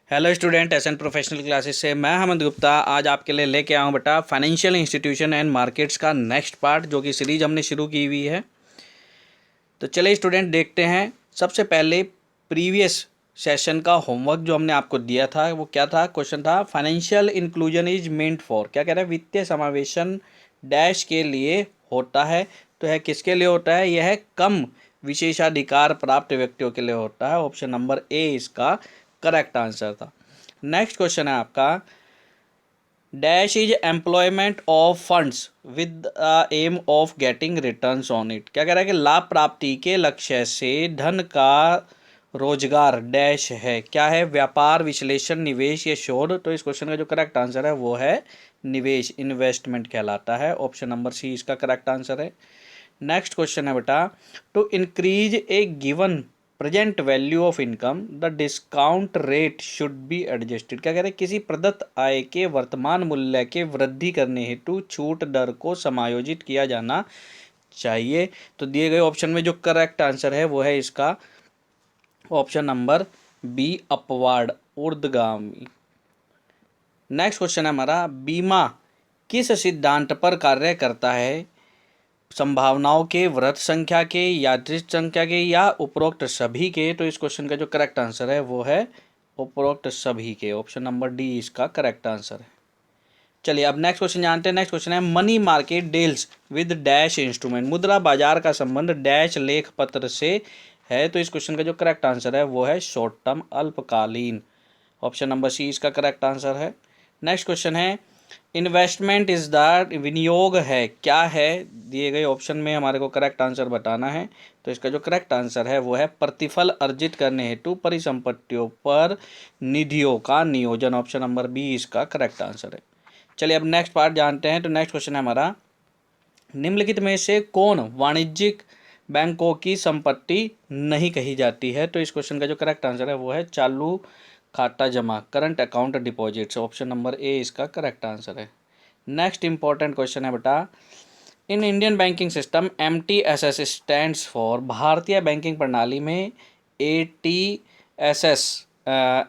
Hello student, SN professional classes से मैं हेमंत गुप्ता आज आपके लिए लेके आया हूँ बेटा फाइनेंशियल इंस्टीट्यूशन एंड मार्केट्स का नेक्स्ट पार्ट, जो कि सीरीज हमने शुरू की हुई है। तो चलिए स्टूडेंट देखते हैं। सबसे पहले प्रीवियस सेशन का होमवर्क जो हमने आपको दिया था वो क्या था। क्वेश्चन था financial inclusion is meant for, क्या कह रहा है, वित्तीय समावेशन डैश के लिए होता है। तो है किसके लिए होता है, यह है कम विशेषाधिकार प्राप्त व्यक्तियों के लिए होता है। ऑप्शन नंबर ए इसका करेक्ट आंसर था। नेक्स्ट क्वेश्चन है आपका, dash is employment of funds with aim of getting returns on it, क्या कह रहा है कि लाभ प्राप्ति के लक्ष्य से धन का रोजगार डैश है, क्या है, व्यापार, विश्लेषण, निवेश या शोध। तो इस क्वेश्चन का जो करेक्ट आंसर है वो है निवेश, इन्वेस्टमेंट कहलाता है। ऑप्शन नंबर सी इसका करेक्ट आंसर है। नेक्स्ट क्वेश्चन है बेटा, to increase a given present value of income the discount rate should be adjusted, क्या कह रहे हैं, किसी प्रदत्त आय के वर्तमान मूल्य के वृद्धि करने हेतु छूट दर को समायोजित किया जाना चाहिए। तो दिए गए ऑप्शन में जो करेक्ट आंसर है वो है इसका ऑप्शन नंबर बी, अपवार्ड, ऊर्ध्वगामी। नेक्स्ट क्वेश्चन है हमारा, बीमा किस सिद्धांत पर कार्य करता है, संभावनाओं के, वृहत संख्या के, यादृच्छिक संख्या के, या उपरोक्त सभी के। तो इस क्वेश्चन का जो करेक्ट आंसर है वो है उपरोक्त सभी के। ऑप्शन नंबर डी इसका करेक्ट आंसर है। चलिए अब नेक्स्ट क्वेश्चन जानते हैं। नेक्स्ट क्वेश्चन है, money market deals with dash instrument, मुद्रा बाजार का संबंध डैश लेख पत्र से है। तो इस क्वेश्चन का जो करेक्ट आंसर है वो है शॉर्ट टर्म, अल्पकालीन। ऑप्शन नंबर सी इसका करेक्ट आंसर है। नेक्स्ट क्वेश्चन है, इन्वेस्टमेंट इज द विनियोग है, क्या है, दिए गए ऑप्शन में हमारे को करेक्ट आंसर बताना है। तो इसका जो करेक्ट आंसर है वो है प्रतिफल अर्जित करने हेतु परिसंपत्तियों पर निधियों का नियोजन। ऑप्शन नंबर बी इसका करेक्ट आंसर है। चलिए अब नेक्स्ट पार्ट जानते हैं। तो नेक्स्ट क्वेश्चन है हमारा, निम्नलिखित में से कौन वाणिज्यिक बैंकों की संपत्ति नहीं कही जाती है। तो इस क्वेश्चन का जो करेक्ट आंसर है वो है चालू खाता जमा, current account deposits. Option number A इसका करेक्ट आंसर है। नेक्स्ट इंपॉर्टेंट क्वेश्चन है बेटा, in Indian banking system MTSS stands for, भारतीय बैंकिंग प्रणाली में ATSS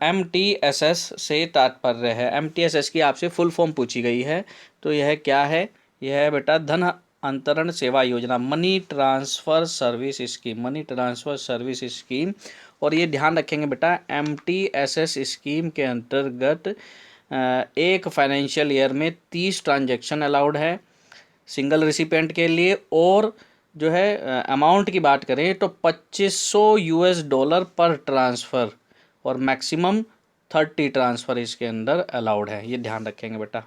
MTSS से तात्पर्य है। MTSS की आपसे फुल फॉर्म पूछी गई है। तो यह क्या है, यह है बेटा धन अंतरण सेवा योजना, money transfer service scheme, money transfer service scheme. और ये ध्यान रखेंगे बेटा, MTSS स्कीम के अंतर्गत एक फाइनेंशियल ईयर में 30 ट्रांजैक्शन अलाउड है सिंगल रिसिपेंट के लिए। और जो है अमाउंट की बात करें तो $2500 पर ट्रांसफ़र, और मैक्सिमम 30 ट्रांसफ़र इसके अंदर अलाउड है। ये ध्यान रखेंगे बेटा।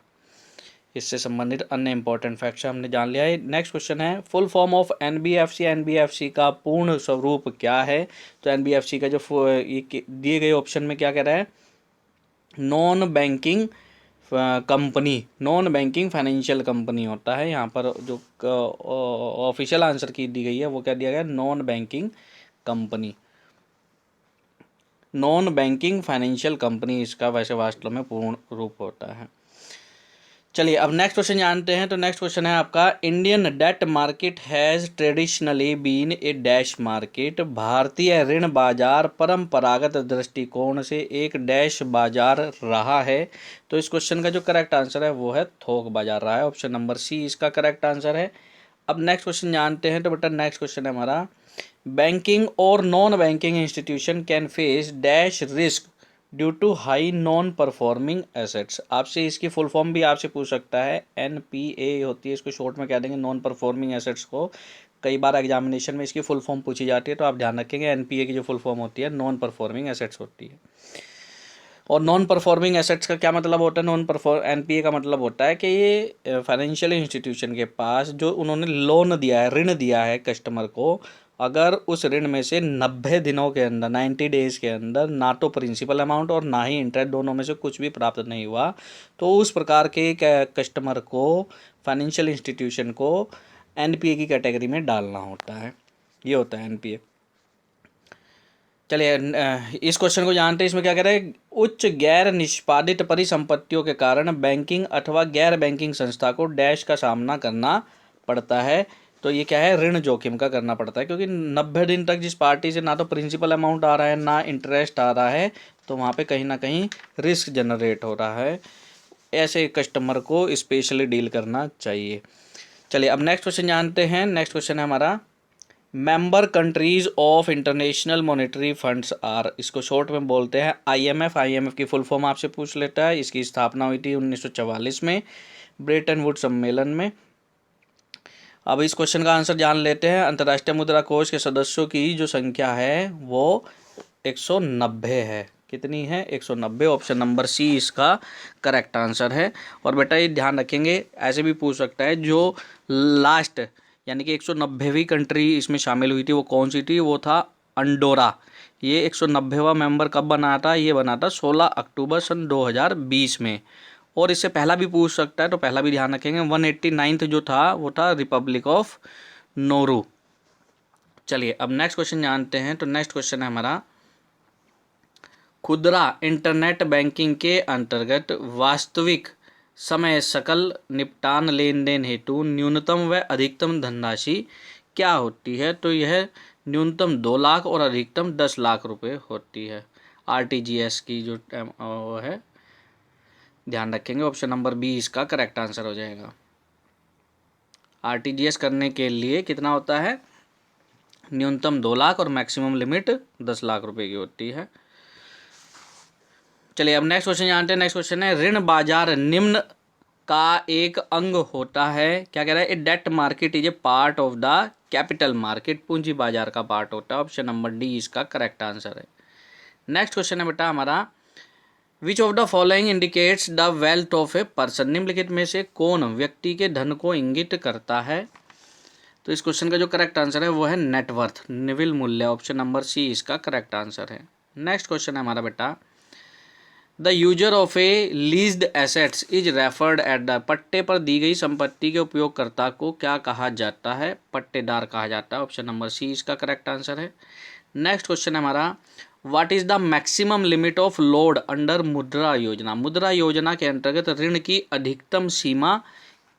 इससे संबंधित अन्य इंपॉर्टेंट फैक्ट्स हमने जान लिया है। नेक्स्ट क्वेश्चन है, full form of NBFC, NBFC का पूर्ण स्वरूप क्या है। तो NBFC का जो ये दिए गए ऑप्शन में क्या कह रहा है, non banking company, non banking financial company होता है। यहाँ पर जो ऑफिशियल आंसर की दी गई है वो क्या दिया गया, non banking company, non banking financial company इसका वैसे वास्तव में पूर्ण रूप होता है। चलिए अब नेक्स्ट क्वेश्चन जानते हैं। तो नेक्स्ट क्वेश्चन है आपका, Indian debt market has traditionally been a dash market, भारतीय ऋण बाजार परंपरागत दृष्टिकोण से एक डैश बाजार रहा है। तो इस क्वेश्चन का जो करेक्ट आंसर है वो है थोक बाजार रहा है। ऑप्शन नंबर सी इसका करेक्ट आंसर है। अब नेक्स्ट क्वेश्चन जानते हैं। तो बेटा नेक्स्ट क्वेश्चन है हमारा, बैंकिंग और non banking institution can face dash risk due to high non performing assets, आपसे इसकी फुल फॉर्म भी आपसे पूछ सकता है, NPA होती है, इसको शॉर्ट में कह देंगे नॉन परफॉर्मिंग एसेट्स को। कई बार एग्जामिनेशन में इसकी फुल फॉर्म पूछी जाती है, तो आप ध्यान रखेंगे NPA की जो फुल फॉर्म होती है नॉन परफॉर्मिंग एसेट्स होती है। और नॉन परफॉर्मिंग एसेट्स का क्या मतलब होता है, NPA का मतलब होता है कि ये फाइनेंशियल इंस्टीट्यूशन के पास जो उन्होंने लोन दिया है, ऋण दिया है कस्टमर को, अगर उस ऋण में से 90 दिनों के अंदर, 90 डेज़ के अंदर ना तो प्रिंसिपल अमाउंट और ना ही इंटरेस्ट, दोनों में से कुछ भी प्राप्त नहीं हुआ, तो उस प्रकार के कस्टमर को, फाइनेंशियल इंस्टीट्यूशन को NPA की कैटेगरी में डालना होता है। ये होता है NPA। चलिए इस क्वेश्चन को जानते हैं। इसमें क्या कह रहे हैं, उच्च गैर निष्पादित परिसंपत्तियों के कारण बैंकिंग अथवा गैर बैंकिंग संस्था को डैश का सामना करना पड़ता है। तो ये क्या है, ऋण जोखिम का करना पड़ता है, क्योंकि 90 दिन तक जिस पार्टी से ना तो प्रिंसिपल अमाउंट आ रहा है ना इंटरेस्ट आ रहा है, तो वहाँ पे कहीं ना कहीं रिस्क जनरेट हो रहा है, ऐसे कस्टमर को स्पेशली डील करना चाहिए। चलिए अब नेक्स्ट क्वेश्चन जानते हैं। नेक्स्ट क्वेश्चन है हमारा, member countries of International Monetary Funds are, इसको शॉर्ट में बोलते हैं आईएमएफ। आईएमएफ की फुल फॉर्म आपसे पूछ लेता है। इसकी स्थापना हुई थी 1944 में ब्रेटन वुड सम्मेलन में। अब इस क्वेश्चन का आंसर जान लेते हैं। अंतर्राष्ट्रीय मुद्रा कोष के सदस्यों की जो संख्या है वो 190 है। कितनी है? 190। ऑप्शन नंबर सी इसका करेक्ट आंसर है। और बेटा ये ध्यान रखेंगे, ऐसे भी पूछ सकता है जो लास्ट यानी कि 190वीं कंट्री इसमें शामिल हुई थी वो कौन सी थी? वो था अंडोरा। ये 190वां मेंबर कब बना था? ये बना था 16 अक्टूबर सन 2020 में। और इससे पहला भी पूछ सकता है, तो पहला भी ध्यान रखेंगे। 189 जो था वो था रिपब्लिक ऑफ नोरू। चलिए अब नेक्स्ट क्वेश्चन जानते हैं। तो नेक्स्ट क्वेश्चन है हमारा, खुदरा इंटरनेट बैंकिंग के अंतर्गत वास्तविक समय सकल निपटान लेन देन हेतु न्यूनतम व अधिकतम धनराशि क्या होती है? तो यह न्यूनतम 2 लाख और अधिकतम 10 लाख रुपए होती है। आरटीजीएस की जो वो है, ध्यान रखेंगे। ऑप्शन नंबर बी इसका करेक्ट आंसर हो जाएगा। आरटीजीएस करने के लिए कितना होता है? न्यूनतम 2 लाख और मैक्सिमम लिमिट 10 लाख रुपए की होती है। चलिए अब नेक्स्ट क्वेश्चन जानते हैं। नेक्स्ट क्वेश्चन है, ऋण बाजार निम्न का एक अंग होता है। क्या कह रहा है? A debt market is a part of the capital market, पूंजी बाजार का पार्ट होता है। ऑप्शन नंबर डी इसका करेक्ट आंसर है। नेक्स्ट क्वेश्चन है बेटा हमारा, which of the following indicates the wealth of a person, निम्नलिखित में से कौन व्यक्ति के धन को इंगित करता है? तो इस क्वेश्चन का जो करेक्ट आंसर है वो है नेटवर्थ, निविल मूल्य। ऑप्शन नंबर सी इसका करेक्ट आंसर है। नेक्स्ट क्वेश्चन है हमारा बेटा, the user of A leased assets is referred at the, पट्टे पर दी गई संपत्ति के उपयोगकर्ता को क्या कहा जाता है? पट्टेदार कहा जाता है। ऑप्शन नंबर सी इसका करेक्ट आंसर है। नेक्स्ट क्वेश्चन है हमारा, what is the maximum limit of load under मुद्रा योजना, मुद्रा योजना के अंतर्गत ऋण की अधिकतम सीमा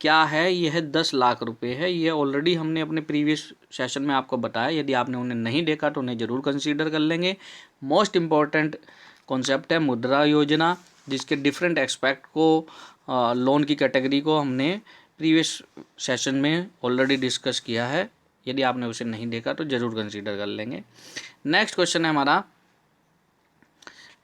क्या है? यह 10 लाख रुपए है। ये ऑलरेडी हमने अपने प्रीवियस सेशन में आपको बताया। यदि आपने उन्हें नहीं देखा तो उन्हें जरूर कंसीडर कर लेंगे। मोस्ट इम्पॉर्टेंट कॉन्सेप्ट है मुद्रा योजना, जिसके डिफरेंट एस्पेक्ट को, लोन की कैटेगरी को हमने प्रीवियस सेशन में ऑलरेडी डिस्कस किया है। यदि आपने उसे नहीं देखा तो जरूर कंसीडर कर लेंगे। नेक्स्ट क्वेश्चन है हमारा,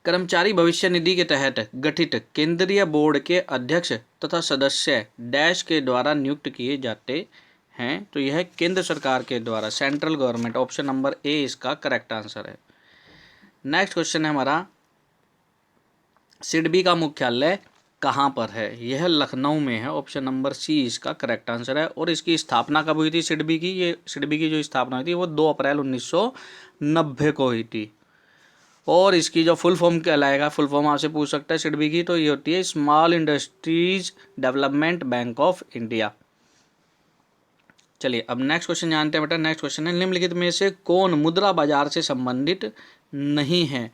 कर्मचारी भविष्य निधि के तहत गठित केंद्रीय बोर्ड के अध्यक्ष तथा सदस्य डैश के द्वारा नियुक्त किए जाते हैं। तो यह केंद्र सरकार के द्वारा, central government. Option number A इसका करेक्ट आंसर है। नेक्स्ट क्वेश्चन है हमारा, सिडबी का मुख्यालय कहाँ पर है? यह लखनऊ में है। ऑप्शन नंबर सी इसका करेक्ट आंसर है। और इसकी स्थापना कब हुई थी सिडबी की? ये सिडबी की जो स्थापना हुई थी वो 2 अप्रैल 1990 को हुई थी। और इसकी जो फुल फॉर्म कहलाएगा, फुल फॉर्म आपसे पूछ सकता है सिडबी की, तो ये होती है small industries development bank of India. चलिए अब नेक्स्ट क्वेश्चन जानते हैं बेटा। नेक्स्ट क्वेश्चन है, निम्नलिखित में से कौन मुद्रा बाजार से संबंधित नहीं है?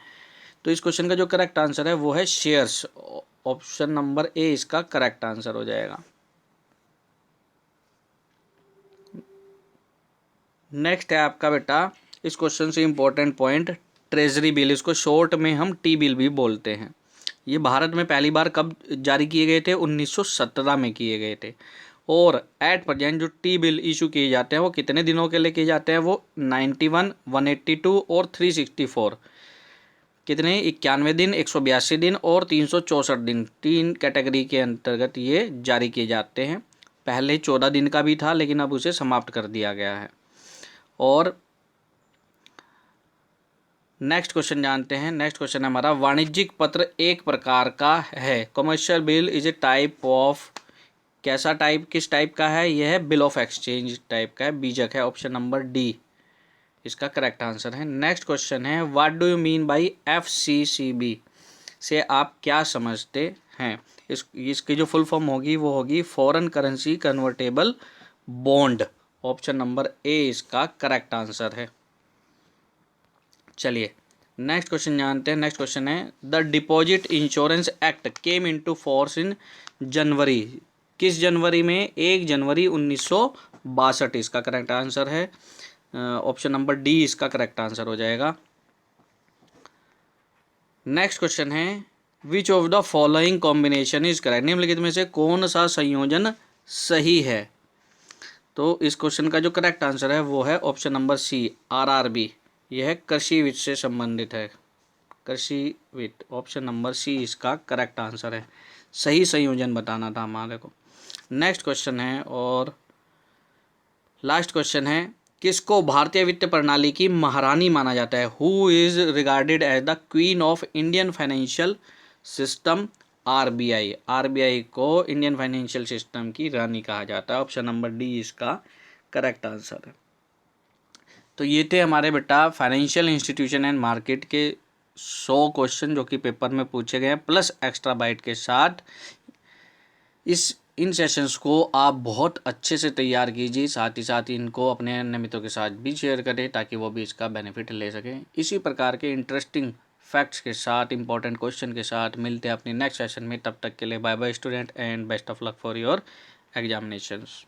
तो इस क्वेश्चन का जो करेक्ट आंसर है वो है शेयर्स। ऑप्शन नंबर ए इसका करेक्ट आंसर हो जाएगा। नेक्स्ट है आपका बेटा, इस क्वेश्चन से इंपॉर्टेंट पॉइंट, ट्रेजरी बिल। इसको शॉर्ट में हम टी बिल भी बोलते हैं। ये भारत में पहली बार कब जारी किए गए थे? 1917 में किए गए थे। और एट प्रेजेंट जो टी बिल इशू किए जाते हैं वो कितने दिनों के लिए किए जाते हैं? वो 91, 182 और 364। कितने? 91 दिन, 182 दिन और 364 दिन, 3 कैटेगरी के अंतर्गत ये जारी किए जाते हैं। पहले 14 दिन का भी था लेकिन अब उसे समाप्त कर दिया गया है। और नेक्स्ट क्वेश्चन जानते हैं। नेक्स्ट क्वेश्चन है हमारा, वाणिज्यिक पत्र एक प्रकार का है। Commercial bill is a type of, कैसा टाइप, किस टाइप का है? यह है बिल ऑफ एक्सचेंज टाइप का है, बीजक है। ऑप्शन नंबर डी इसका करेक्ट आंसर है। नेक्स्ट क्वेश्चन है, what do you mean by FCCB, से आप क्या समझते हैं? इसकी जो फुल फॉर्म होगी वो होगी foreign currency convertible bond. Option number A इसका करेक्ट आंसर है। चलिए नेक्स्ट क्वेश्चन जानते हैं। नेक्स्ट क्वेश्चन है, the deposit insurance act came into force in January, किस जनवरी में? 1 जनवरी 1962 इसका करेक्ट आंसर है। ऑप्शन नंबर डी इसका करेक्ट आंसर हो जाएगा। नेक्स्ट क्वेश्चन है which of the following combination is correct, निम्नलिखित में से कौन सा संयोजन सही है। तो इस क्वेश्चन का जो करेक्ट आंसर है वो है ऑप्शन नंबर सी, RRB। यह कृषि वित्त से संबंधित है, कृषि वित्त। ऑप्शन नंबर सी इसका करेक्ट आंसर है, सही संयोजन बताना था हमारे को। नेक्स्ट क्वेश्चन है और लास्ट क्वेश्चन है, किसको भारतीय वित्त प्रणाली की महारानी माना जाता है। Who is regarded as the queen of Indian financial system, RBI। RBI को इंडियन फाइनेंशियल सिस्टम की रानी कहा जाता है। ऑप्शन नंबर डी इसका करेक्ट आंसर है। तो ये थे हमारे बेटा फाइनेंशियल इंस्टीट्यूशन एंड मार्केट के 100 क्वेश्चन जो कि पेपर में पूछे गए हैं, प्लस एक्स्ट्रा बाइट के साथ। इन सेशंस को आप बहुत अच्छे से तैयार कीजिए, साथ ही साथ इनको अपने अन्य मित्रों के साथ भी शेयर करें ताकि वो भी इसका बेनिफिट ले सकें। इसी प्रकार के इंटरेस्टिंग फैक्ट्स के साथ, इंपॉर्टेंट क्वेश्चन के साथ मिलते हैं अपने नेक्स्ट सेशन में। तब तक के लिए bye bye student and best of luck for your examinations.